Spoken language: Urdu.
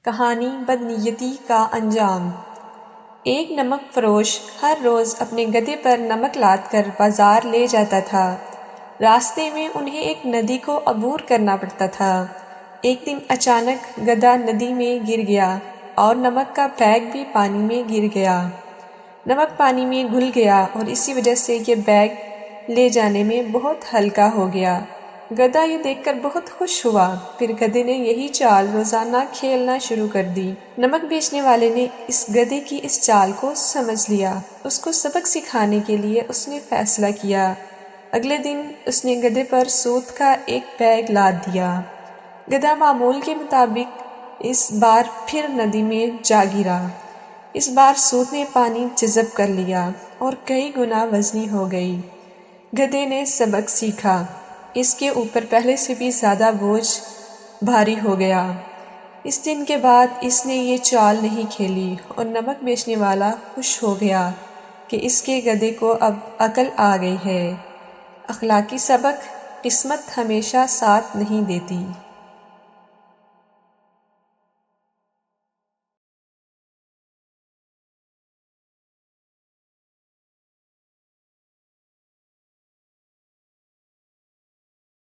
کہانی بدنیتی کا انجام۔ ایک نمک فروش ہر روز اپنے گدھے پر نمک لاد کر بازار لے جاتا تھا۔ راستے میں انہیں ایک ندی کو عبور کرنا پڑتا تھا۔ ایک دن اچانک گدھا ندی میں گر گیا اور نمک کا بیگ بھی پانی میں گر گیا۔ نمک پانی میں گھل گیا اور اسی وجہ سے یہ بیگ لے جانے میں بہت ہلکا ہو گیا۔ گدھا یہ دیکھ کر بہت خوش ہوا۔ پھر گدھے نے یہی چال روزانہ کھیلنا شروع کر دی۔ نمک بیچنے والے نے اس گدھے کی اس چال کو سمجھ لیا۔ اس کو سبق سکھانے کے لیے اس نے فیصلہ کیا۔ اگلے دن اس نے گدھے پر سوت کا ایک بیگ لاد دیا۔ گدھا معمول کے مطابق اس بار پھر ندی میں جا گرا۔ اس بار سوت نے پانی جذب کر لیا اور کئی گنا وزنی ہو گئی۔ گدھے نے سبق سیکھا۔ اس کے اوپر پہلے سے بھی زیادہ بوجھ بھاری ہو گیا۔ اس دن کے بعد اس نے یہ چال نہیں کھیلی اور نمک بیچنے والا خوش ہو گیا کہ اس کے گدھے کو اب عقل آ گئی ہے۔ اخلاقی سبق: قسمت ہمیشہ ساتھ نہیں دیتی۔